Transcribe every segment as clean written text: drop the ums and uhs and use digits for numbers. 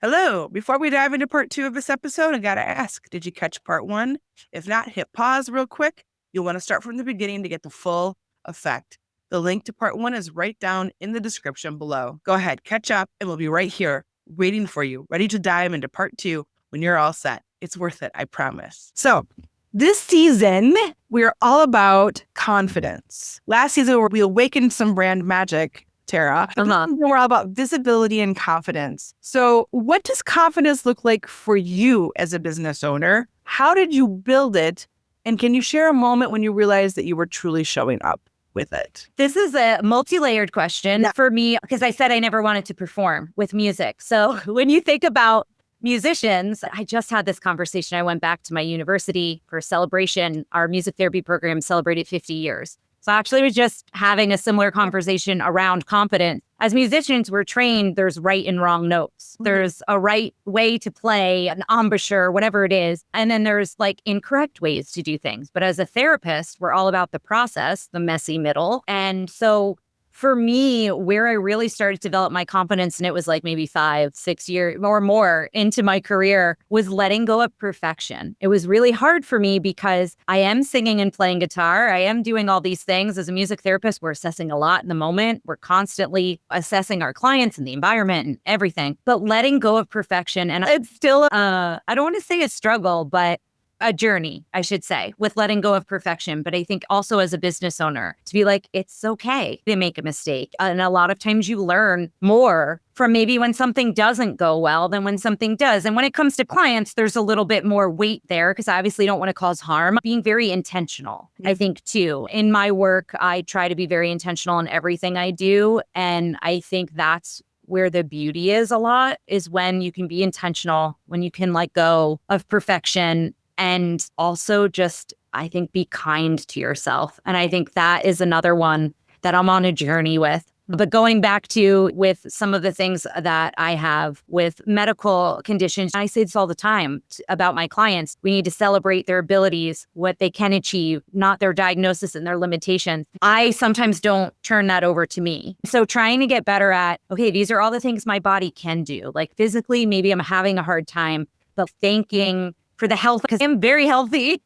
Hello. Before we dive into part 2 of this episode, I gotta ask, did you catch part 1? If not, hit pause real quick. You'll want to start from the beginning to get the full effect. The link to part 1 is right down in the description below. Go ahead, catch up, and we'll be right here waiting for you, ready to dive into part 2 when you're all set. It's worth it, I promise. So, this season, we're all about confidence. Last season, we awakened some brand magic, Tara. We're all about visibility and confidence. So what does confidence look like for you as a business owner? How did you build it? And can you share a moment when you realized that you were truly showing up with it? This is a multi-layered question for me, because I said I never wanted to perform with music. So when you think about musicians, I just had this conversation. I went back to my university for a celebration. Our music therapy program celebrated 50 years. So actually, I was just having a similar conversation around confidence. As musicians, we're trained, there's right and wrong notes. There's a right way to play, an embouchure, whatever it is. And then there's like incorrect ways to do things. But as a therapist, we're all about the process, the messy middle. And so for me, where I really started to develop my confidence, and it was like maybe 5-6 years or more into my career, was letting go of perfection. It was really hard for me because I am singing and playing guitar. I am doing all these things. As a music therapist, we're assessing a lot in the moment. We're constantly assessing our clients and the environment and everything. But letting go of perfection, and it's still, I don't want to say a struggle, but a journey, I should say, with letting go of perfection. But I think also as a business owner, to be like, it's okay to make a mistake. And a lot of times you learn more from maybe when something doesn't go well than when something does. And when it comes to clients, there's a little bit more weight there because I obviously don't want to cause harm. Being very intentional, I think, too. In my work, I try to be very intentional in everything I do. And I think that's where the beauty is a lot, is when you can be intentional, when you can let go of perfection. And also just, I think, be kind to yourself. And I think that is another one that I'm on a journey with. But going back to with some of the things that I have with medical conditions, I say this all the time about my clients. We need to celebrate their abilities, what they can achieve, not their diagnosis and their limitations. I sometimes don't turn that over to me. So trying to get better at, okay, these are all the things my body can do. Like physically, maybe I'm having a hard time, but thanking for the health, because I'm very healthy.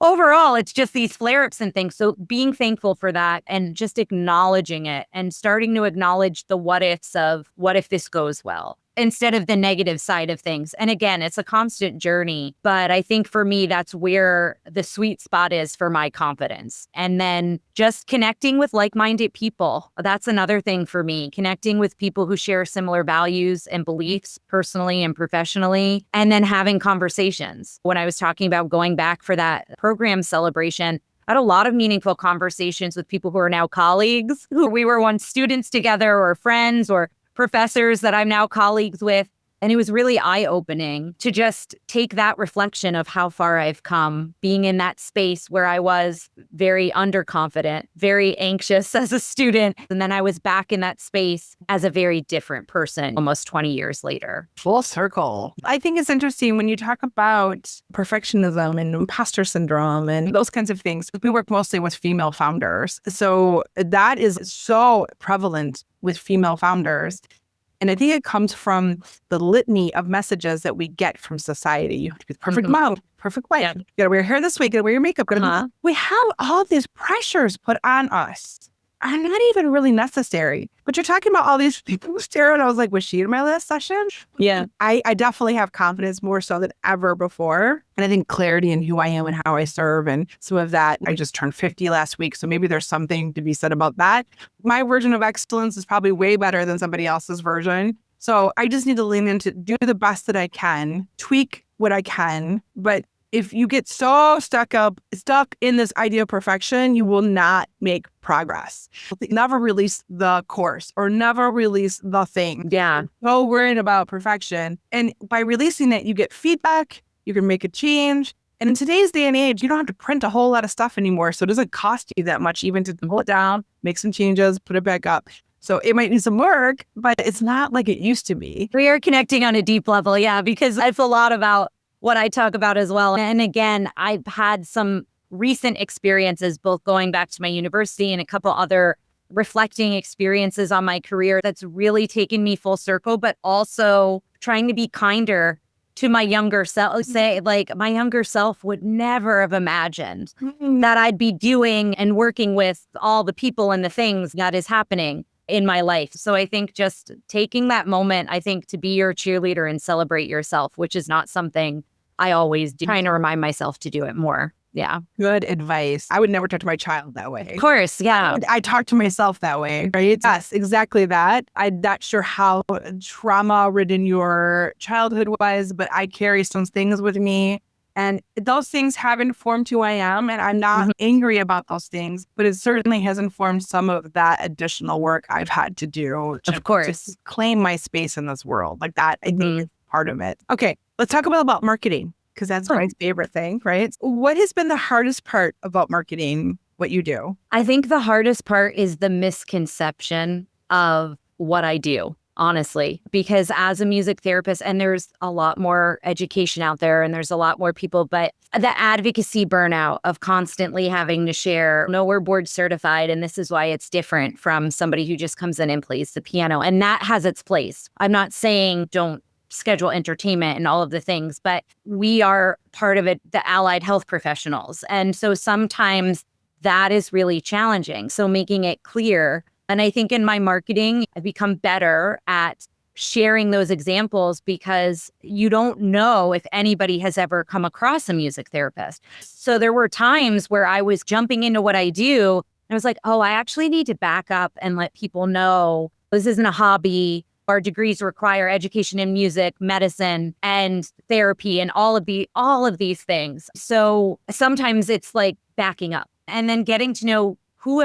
Overall, it's just these flare-ups and things. So being thankful for that and just acknowledging it and starting to acknowledge the what ifs of what if this goes well instead of the negative side of things. And again, it's a constant journey. But I think for me, that's where the sweet spot is for my confidence. And then just connecting with like-minded people. That's another thing for me, connecting with people who share similar values and beliefs personally and professionally, and then having conversations. When I was talking about going back for that program celebration, I had a lot of meaningful conversations with people who are now colleagues, who we were once students together or friends or professors that I'm now colleagues with. And it was really eye-opening to just take that reflection of how far I've come, being in that space where I was very underconfident, very anxious as a student. And then I was back in that space as a very different person almost 20 years later. Full circle. I think it's interesting when you talk about perfectionism and imposter syndrome and those kinds of things. We work mostly with female founders. So that is so prevalent with female founders. And I think it comes from the litany of messages that we get from society. You have to be the perfect mom, perfect wife. You gotta wear your hair this way, you gotta wear your makeup. We have all these pressures put on us. Are not even really necessary. But you're talking about all these people, Sarah, and I was like, was she in my last session? Yeah. I definitely have confidence more so than ever before. And I think clarity in who I am and how I serve and some of that. I just turned 50 last week, so maybe there's something to be said about that. My version of excellence is probably way better than somebody else's version. So I just need to lean into do the best that I can, tweak what I can, but if you get so stuck in this idea of perfection, you will not make progress. Never release the course or never release the thing. Yeah. So worried about perfection. And by releasing it, you get feedback, you can make a change. And in today's day and age, you don't have to print a whole lot of stuff anymore. So it doesn't cost you that much even to pull it down, make some changes, put it back up. So it might need some work, but it's not like it used to be. We are connecting on a deep level. Yeah, because it's a lot about what I talk about as well. And again, I've had some recent experiences, both going back to my university and a couple other reflecting experiences on my career that's really taken me full circle, but also trying to be kinder to my younger self. Say, like, my younger self would never have imagined that I'd be doing and working with all the people and the things that is happening in my life. So I think just taking that moment, I think, to be your cheerleader and celebrate yourself, which is not something I always do, trying to remind myself to do it more. Yeah. Good advice. I would never talk to my child that way. Of course. Yeah. I talk to myself that way, right? Yes, exactly that. I'm not sure how trauma-ridden your childhood was, but I carry some things with me. And those things have informed who I am. And I'm not angry about those things, but it certainly has informed some of that additional work I've had to do to claim my space in this world. Like that, I think, is part of it. Okay, let's talk about marketing, because that's my favorite thing, right? What has been the hardest part about marketing, what you do? I think the hardest part is the misconception of what I do, honestly, because as a music therapist, and there's a lot more education out there and there's a lot more people, but the advocacy burnout of constantly having to share, no, we're board certified, and this is why it's different from somebody who just comes in and plays the piano. And that has its place. I'm not saying don't schedule entertainment and all of the things, but we are part of it, the allied health professionals. And so sometimes that is really challenging. So making it clear. And I think in my marketing, I've become better at sharing those examples, because you don't know if anybody has ever come across a music therapist. So there were times where I was jumping into what I do, and I was like, oh, I actually need to back up and let people know this isn't a hobby. Our degrees require education in music, medicine, and therapy, and all of these things. So sometimes it's like backing up and then getting to know who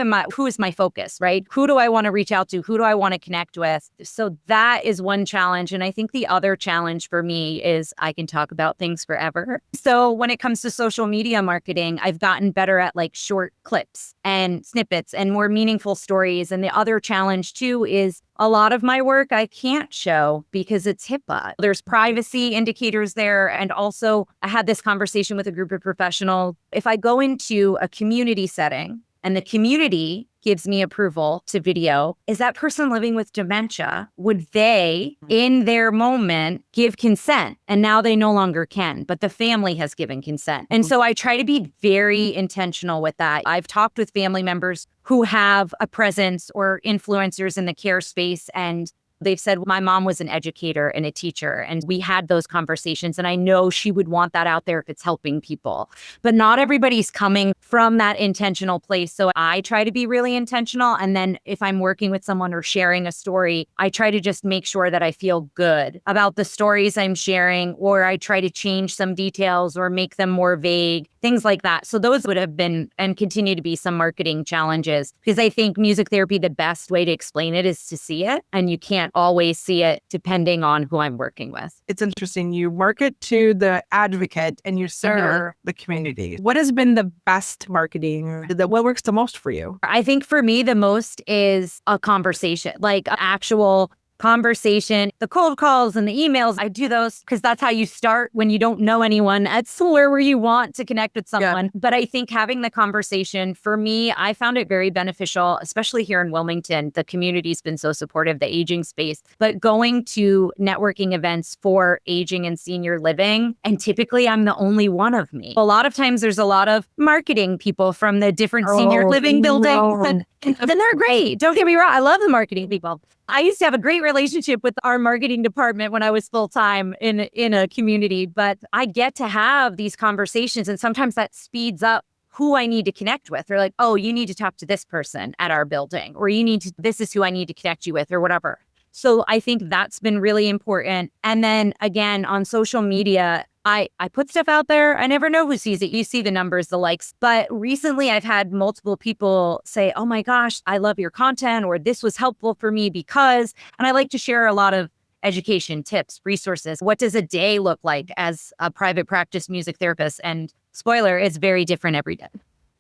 is my focus, right? Who do I want to reach out to? Who do I want to connect with? So that is one challenge. And I think the other challenge for me is I can talk about things forever. So when it comes to social media marketing, I've gotten better at like short clips and snippets and more meaningful stories. And the other challenge too is a lot of my work I can't show because it's HIPAA. There's privacy indicators there. And also I had this conversation with a group of professionals. If I go into a community setting, and the community gives me approval to video, is that person living with dementia, would they, in their moment, give consent? And now they no longer can, but the family has given consent. And so I try to be very intentional with that. I've talked with family members who have a presence or influencers in the care space, and they've said, my mom was an educator and a teacher, and we had those conversations. And I know she would want that out there if it's helping people. But not everybody's coming from that intentional place. So I try to be really intentional. And then if I'm working with someone or sharing a story, I try to just make sure that I feel good about the stories I'm sharing, or I try to change some details or make them more vague, things like that. So those would have been and continue to be some marketing challenges, because I think music therapy, the best way to explain it is to see it, and you can't always see it depending on who I'm working with. It's interesting. You market to the advocate and you serve the community. What has been the best marketing? What works the most for you? I think for me, the most is a conversation, like actual conversation. The cold calls and the emails, I do those because that's how you start when you don't know anyone. That's where you want to connect with someone. Yeah. But I think having the conversation, for me, I found it very beneficial, especially here in Wilmington. The community's been so supportive, the aging space, but going to networking events for aging and senior living, and typically I'm the only one of me. A lot of times there's a lot of marketing people from the different senior living buildings, and then they're great. Don't get me wrong. I love the marketing people. I used to have a great relationship with our marketing department when I was full-time in a community, but I get to have these conversations, and sometimes that speeds up who I need to connect with. They're like, oh, you need to talk to this person at our building, or this is who I need to connect you with, or whatever. So I think that's been really important. And then again, on social media, I put stuff out there. I never know who sees it. You see the numbers, the likes. But recently I've had multiple people say, oh my gosh, I love your content, or this was helpful for me because, and I like to share a lot of education, tips, resources. What does a day look like as a private practice music therapist? And spoiler, it's very different every day.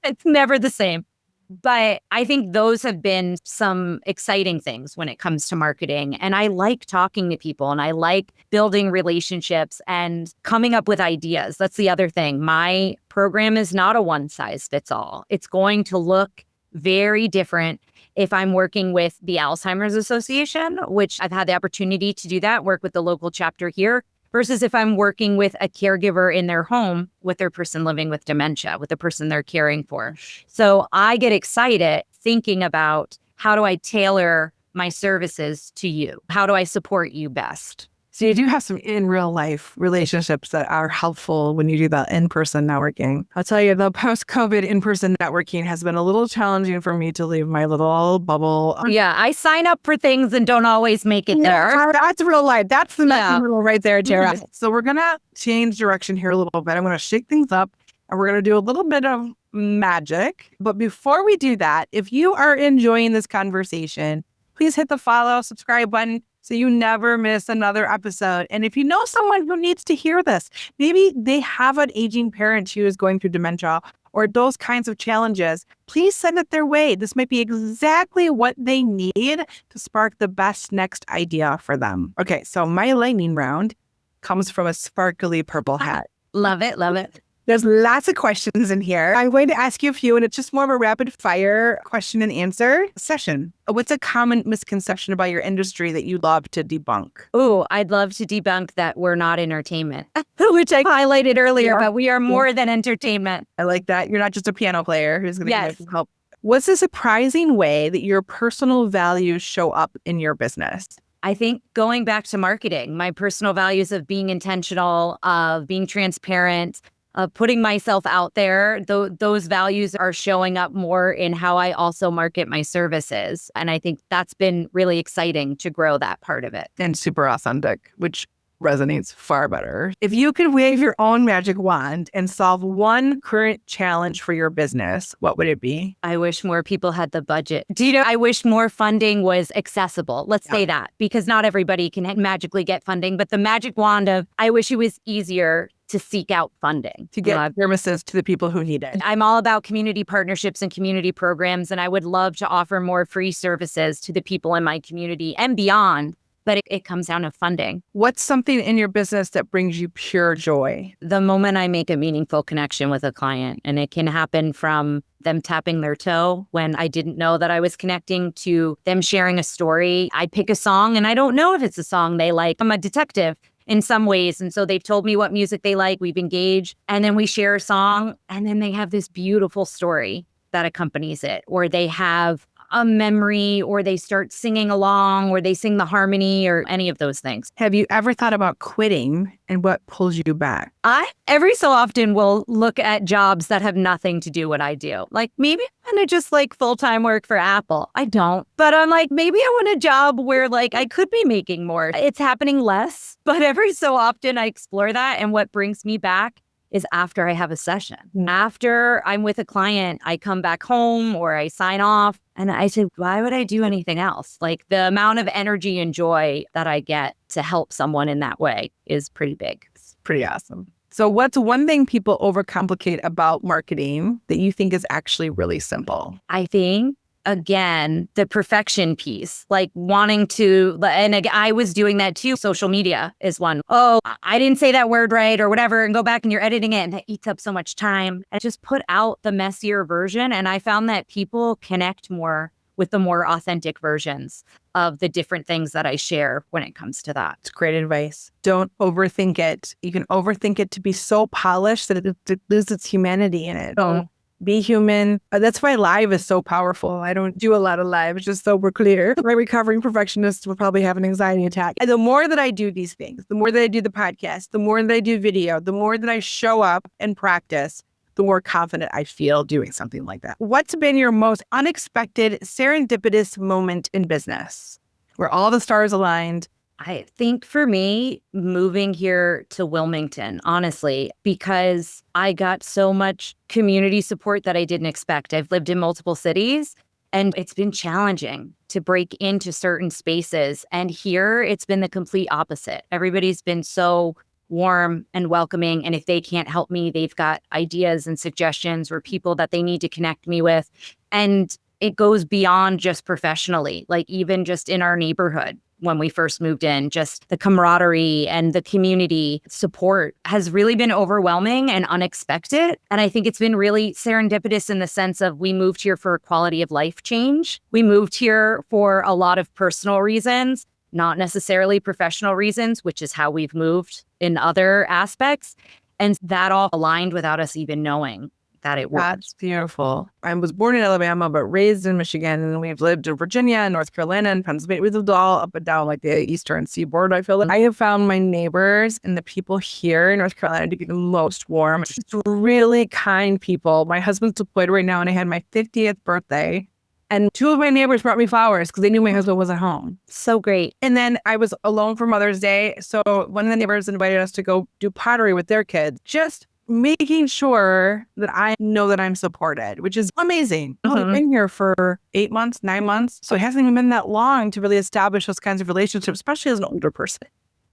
It's never the same. But I think those have been some exciting things when it comes to marketing. And I like talking to people, and I like building relationships and coming up with ideas. That's the other thing. My program is not a one size fits all. It's going to look very different if I'm working with the Alzheimer's Association, which I've had the opportunity to do that, work with the local chapter here, versus if I'm working with a caregiver in their home with their person living with dementia, with the person they're caring for. So I get excited thinking about, how do I tailor my services to you? How do I support you best? So you do have some in real life relationships that are helpful when you do that in-person networking. I'll tell you, the post-COVID in-person networking has been a little challenging for me to leave my little bubble. Yeah, I sign up for things and don't always make it there. That's real life. That's the next rule right there, Tara. Mhm. So we're going to change direction here a little bit. I'm going to shake things up and we're going to do a little bit of magic. But before we do that, if you are enjoying this conversation, please hit the follow, subscribe button so you never miss another episode. And if you know someone who needs to hear this, maybe they have an aging parent who is going through dementia or those kinds of challenges, please send it their way. This might be exactly what they need to spark the best next idea for them. Okay, so my lightning round comes from a sparkly purple hat. Love it, love it. There's lots of questions in here. I'm going to ask you a few, and it's just more of a rapid fire question and answer session. What's a common misconception about your industry that you love to debunk? Oh, I'd love to debunk that we're not entertainment, which I highlighted earlier, but we are more than entertainment. I like that. You're not just a piano player who's going Yes. to help. What's a surprising way that your personal values show up in your business? I think going back to marketing, my personal values of being intentional, of being transparent, of putting myself out there, those values are showing up more in how I also market my services. And I think that's been really exciting to grow that part of it. And super authentic, which resonates far better. If you could wave your own magic wand and solve one current challenge for your business, what would it be? I wish more people had the budget. Do you know, I wish more funding was accessible. Let's say that, because not everybody can magically get funding, but the magic wand of, I wish it was easier to seek out funding. To get services to the people who need it. I'm all about community partnerships and community programs, and I would love to offer more free services to the people in my community and beyond. But it comes down to funding. What's something in your business that brings you pure joy? The moment I make a meaningful connection with a client, and it can happen from them tapping their toe when I didn't know that I was connecting, to them sharing a story. I pick a song and I don't know if it's a song they like. I'm a detective in some ways. And so they've told me what music they like. We've engaged, and then we share a song, and then they have this beautiful story that accompanies it, or they have a memory, or they start singing along, or they sing the harmony, or any of those things. Have you ever thought about quitting, and what pulls you back? I every so often will look at jobs that have nothing to do what I do. Like, maybe I'm gonna just like full-time work for Apple. I don't. But I'm like, maybe I want a job where like I could be making more. It's happening less, but every so often I explore that. And what brings me back is after I have a session. After I'm with a client, I come back home or I sign off and I say, why would I do anything else? Like, the amount of energy and joy that I get to help someone in that way is pretty big. It's pretty awesome. So what's one thing people overcomplicate about marketing that you think is actually really simple? I think, again, the perfection piece, like wanting to, and I was doing that too. Social media is one. Oh, I didn't say that word right or whatever, and go back and you're editing it, and that eats up so much time. And just put out the messier version. And I found that people connect more with the more authentic versions of the different things that I share when it comes to that. It's great advice. Don't overthink it. You can overthink it to be so polished that it loses its humanity in it. Don't be human. That's why live is so powerful. I don't do a lot of live, just so we're clear. My recovering perfectionist will probably have an anxiety attack. And the more that I do these things, the more that I do the podcast, the more that I do video, the more that I show up and practice, the more confident I feel doing something like that. What's been your most unexpected, serendipitous moment in business where all the stars aligned? I think for me, moving here to Wilmington, honestly, because I got so much community support that I didn't expect. I've lived in multiple cities, and it's been challenging to break into certain spaces. And here, it's been the complete opposite. Everybody's been so warm and welcoming. And if they can't help me, they've got ideas and suggestions or people that they need to connect me with. And it goes beyond just professionally, like even just in our neighborhood. when we first moved in. Just the camaraderie and the community support has really been overwhelming and unexpected. And I think it's been really serendipitous in the sense of we moved here for a quality of life change. We moved here for a lot of personal reasons, not necessarily professional reasons, which is how we've moved in other aspects. And that all aligned without us even knowing that it worked. That's beautiful. I was born in Alabama, but raised in Michigan. And we've lived in Virginia and North Carolina and Pennsylvania. We lived all up and down like the eastern seaboard, I feel like. I have found my neighbors and the people here in North Carolina to be the most warm, just really kind people. My husband's deployed right now, and I had my 50th birthday. And two of my neighbors brought me flowers because they knew my husband wasn't home. So great. And then I was alone for Mother's Day. So one of the neighbors invited us to go do pottery with their kids. Just making sure that I know that I'm supported, which is amazing. I've been here for 8 months, 9 months. So it hasn't even been that long to really establish those kinds of relationships, especially as an older person.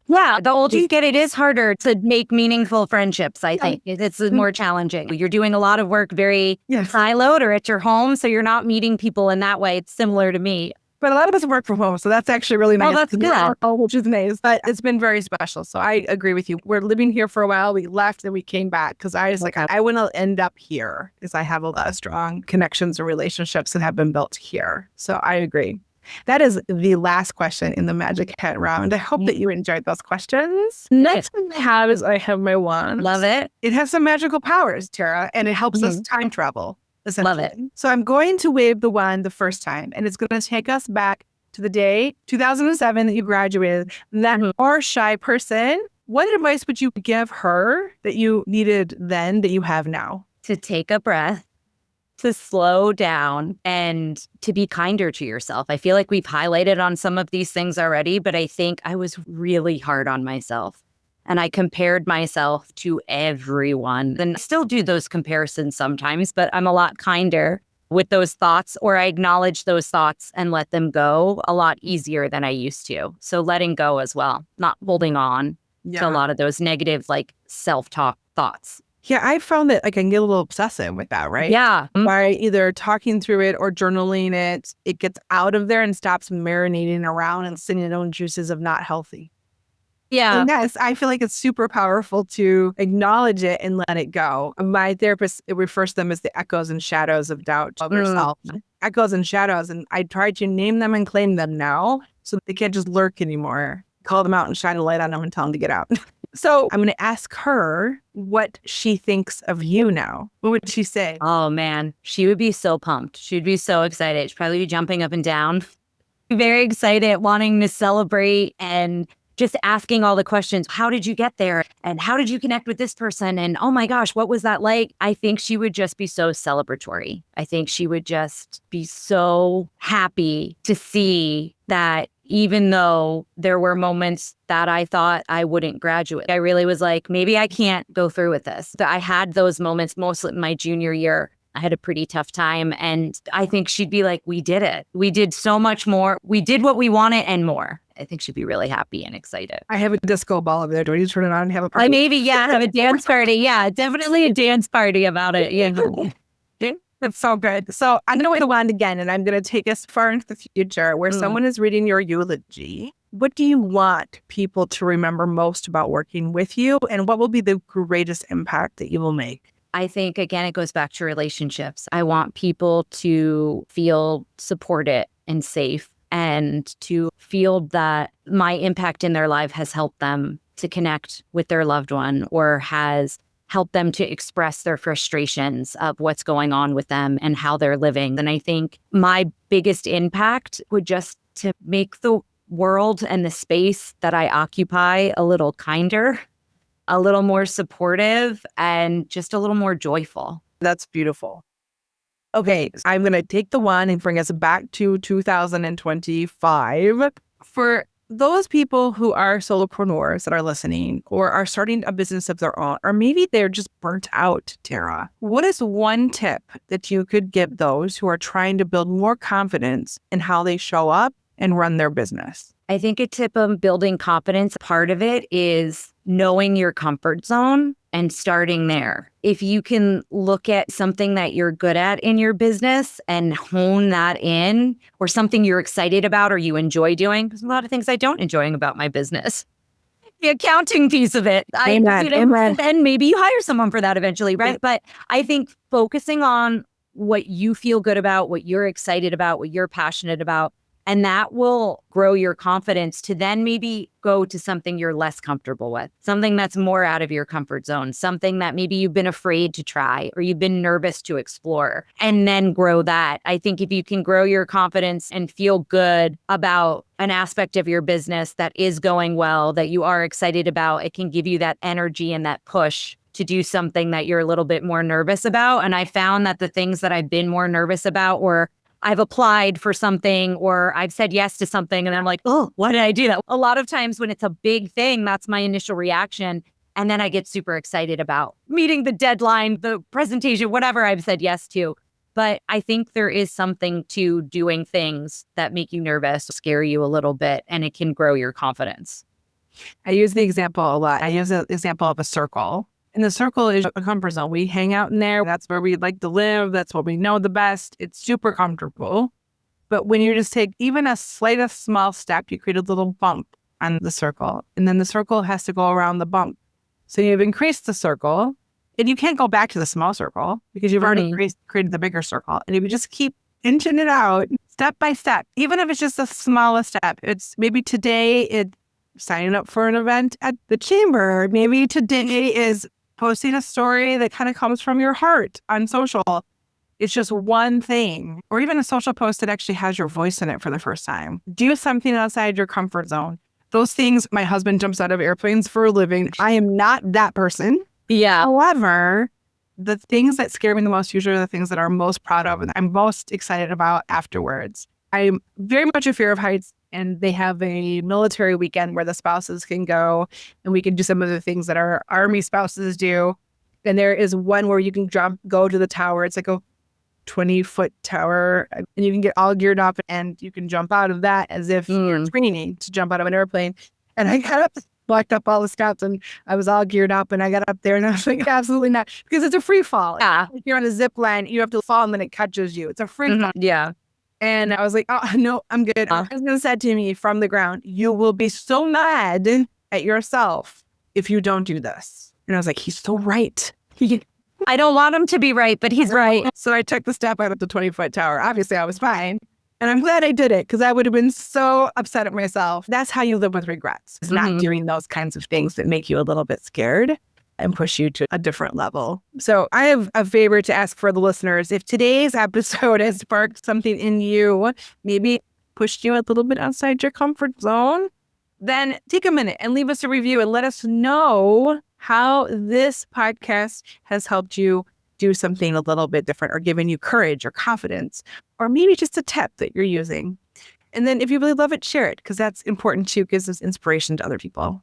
Yeah, the older you get, it is harder to make meaningful friendships, I think. It's more challenging. You're doing a lot of work very siloed or at your home, so you're not meeting people in that way. It's similar to me. But a lot of us work from home, so that's actually really nice. Oh, that's good. Which is nice. But it's been very special. So I agree with you. We're living here for a while. We left and we came back because I was like, I want to end up here because I have a lot of strong connections and relationships that have been built here. So I agree. That is the last question in the Magic Hat round. I hope that you enjoyed those questions. Next thing I have my wand. Love it. It has some magical powers, Tara, and it helps us time travel. Love it. So I'm going to wave the wand the first time, and it's going to take us back to the day 2007 that you graduated. That more shy person, what advice would you give her that you needed then that you have now? To take a breath, to slow down, and to be kinder to yourself. I feel like we've highlighted on some of these things already, but I think I was really hard on myself. And I compared myself to everyone. And I still do those comparisons sometimes, but I'm a lot kinder with those thoughts, or I acknowledge those thoughts and let them go a lot easier than I used to. So letting go as well, not holding on to a lot of those negative, like self-talk thoughts. Yeah, I found that I can get a little obsessive with that, right? Yeah. By either talking through it or journaling it, it gets out of there and stops marinating around and sitting in own juices of not healthy. Yeah. And yes, I feel like it's super powerful to acknowledge it and let it go. My therapist refers to them as the echoes and shadows of doubt of yourself. Echoes and shadows. And I try to name them and claim them now so they can't just lurk anymore. Call them out and shine a light on them and tell them to get out. So I'm going to ask her what she thinks of you now. What would she say? Oh, man. She would be so pumped. She'd be so excited. She'd probably be jumping up and down. Very excited, wanting to celebrate and just asking all the questions. How did you get there? And how did you connect with this person? And oh my gosh, what was that like? I think she would just be so celebratory. I think she would just be so happy to see that even though there were moments that I thought I wouldn't graduate, I really was like, maybe I can't go through with this. I had those moments mostly in my junior year. I had a pretty tough time. And I think she'd be like, we did it. We did so much more. We did what we wanted and more. I think she'd be really happy and excited. I have a disco ball over there. Do I need to turn it on and have a party? Maybe, have a dance party. Yeah, definitely a dance party about it. Yeah. That's so good. So I'm going to wave the wand again, and I'm going to take us far into the future where someone is reading your eulogy. What do you want people to remember most about working with you, and what will be the greatest impact that you will make? I think, again, it goes back to relationships. I want people to feel supported and safe and to feel that my impact in their life has helped them to connect with their loved one or has helped them to express their frustrations of what's going on with them and how they're living. And I think my biggest impact would just to make the world and the space that I occupy a little kinder, a little more supportive, and just a little more joyful. That's beautiful. Okay, I'm going to take the one and bring us back to 2025. For those people who are solopreneurs that are listening or are starting a business of their own, or maybe they're just burnt out, Tara, what is one tip that you could give those who are trying to build more confidence in how they show up and run their business? I think a tip of building confidence, part of it is knowing your comfort zone and starting there. If you can look at something that you're good at in your business and hone that in, or something you're excited about or you enjoy doing, there's a lot of things I don't enjoy about my business. The accounting piece of it. Amen. And maybe you hire someone for that eventually, right? But I think focusing on what you feel good about, what you're excited about, what you're passionate about, and that will grow your confidence to then maybe go to something you're less comfortable with, something that's more out of your comfort zone, something that maybe you've been afraid to try or you've been nervous to explore, and then grow that. I think if you can grow your confidence and feel good about an aspect of your business that is going well, that you are excited about, it can give you that energy and that push to do something that you're a little bit more nervous about. And I found that the things that I've been more nervous about, or I've applied for something, or I've said yes to something, and I'm like, oh, why did I do that? A lot of times when it's a big thing, that's my initial reaction. And then I get super excited about meeting the deadline, the presentation, whatever I've said yes to. But I think there is something to doing things that make you nervous, scare you a little bit, and it can grow your confidence. I use the example a lot. I use the example of a circle. And the circle is a comfort zone. We hang out in there. That's where we like to live. That's what we know the best. It's super comfortable. But when you just take even a slightest small step, you create a little bump on the circle. And then the circle has to go around the bump. So you've increased the circle, and you can't go back to the small circle because you've already created the bigger circle. And if you just keep inching it out step by step, even if it's just the smallest step, it's maybe today it's signing up for an event at the chamber. Maybe today is posting a story that kind of comes from your heart on social. It's just one thing, or even a social post that actually has your voice in it for the first time. Do something outside your comfort zone. Those things, my husband jumps out of airplanes for a living. I am not that person. Yeah. However, the things that scare me the most usually are the things that I'm most proud of and I'm most excited about afterwards. I'm very much a fear of heights, and they have a military weekend where the spouses can go and we can do some of the things that our Army spouses do. And there is one where you can go to the tower. It's like a 20-foot tower, and you can get all geared up and you can jump out of that as if you're training to jump out of an airplane. And I got up, blocked up all the scouts, and I was all geared up, and I got up there and I was like, absolutely not, because it's a free fall. Yeah. If you're on a zip line, you have to fall and then it catches you. It's a free fall. Yeah. And I was like, oh, no, I'm good. My husband said to me from the ground, you will be so mad at yourself if you don't do this. And I was like, he's so right. I don't want him to be right, but he's right. So I took the step out of the 20-foot tower. Obviously, I was fine. And I'm glad I did it, because I would have been so upset at myself. That's how you live with regrets. It's not doing those kinds of things that make you a little bit scared and push you to a different level. So I have a favor to ask for the listeners. If today's episode has sparked something in you, maybe pushed you a little bit outside your comfort zone, then take a minute and leave us a review and let us know how this podcast has helped you do something a little bit different, or given you courage or confidence, or maybe just a tip that you're using. And then if you really love it, share it, because that's important too. It gives us inspiration to other people.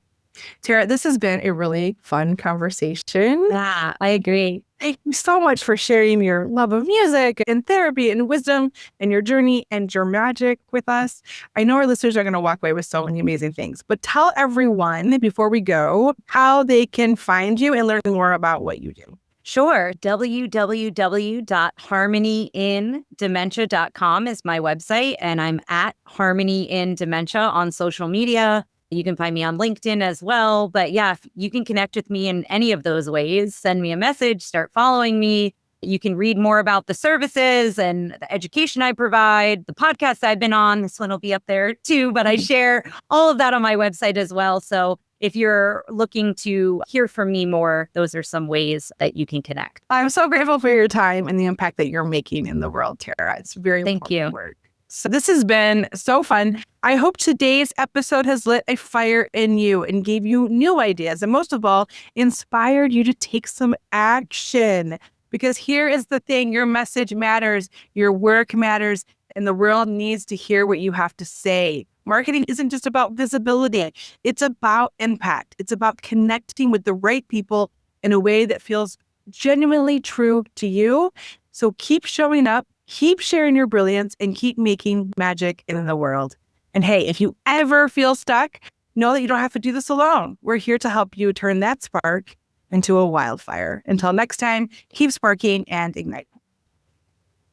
Tara, this has been a really fun conversation. Yeah, I agree. Thank you so much for sharing your love of music and therapy and wisdom and your journey and your magic with us. I know our listeners are going to walk away with so many amazing things, but tell everyone before we go how they can find you and learn more about what you do. Sure. www.harmonyindementia.com is my website, and I'm at Harmony in Dementia on social media. You can find me on LinkedIn as well. But yeah, if you can connect with me in any of those ways, send me a message, start following me. You can read more about the services and the education I provide, the podcasts I've been on. This one will be up there too, but I share all of that on my website as well. So if you're looking to hear from me more, those are some ways that you can connect. I'm so grateful for your time and the impact that you're making in the world, Tara. It's very important work. So this has been so fun. I hope today's episode has lit a fire in you and gave you new ideas, and most of all, inspired you to take some action. Because here is the thing, your message matters, your work matters, and the world needs to hear what you have to say. Marketing isn't just about visibility. It's about impact. It's about connecting with the right people in a way that feels genuinely true to you. So keep showing up, keep sharing your brilliance, and keep making magic in the world. And hey, if you ever feel stuck, know that you don't have to do this alone. We're here to help you turn that spark into a wildfire. Until next time, keep sparking and ignite.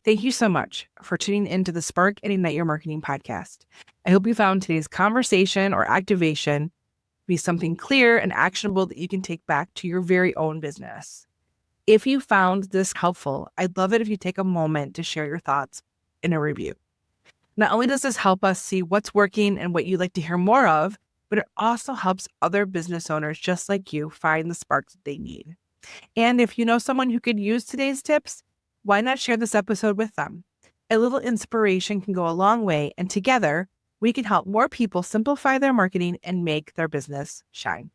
Thank you so much for tuning into the Spark and Ignite Your Marketing podcast. I hope you found today's conversation or activation be something clear and actionable that you can take back to your very own business. If you found this helpful, I'd love it if you take a moment to share your thoughts in a review. Not only does this help us see what's working and what you'd like to hear more of, but it also helps other business owners just like you find the sparks that they need. And if you know someone who could use today's tips, why not share this episode with them? A little inspiration can go a long way, and together we can help more people simplify their marketing and make their business shine.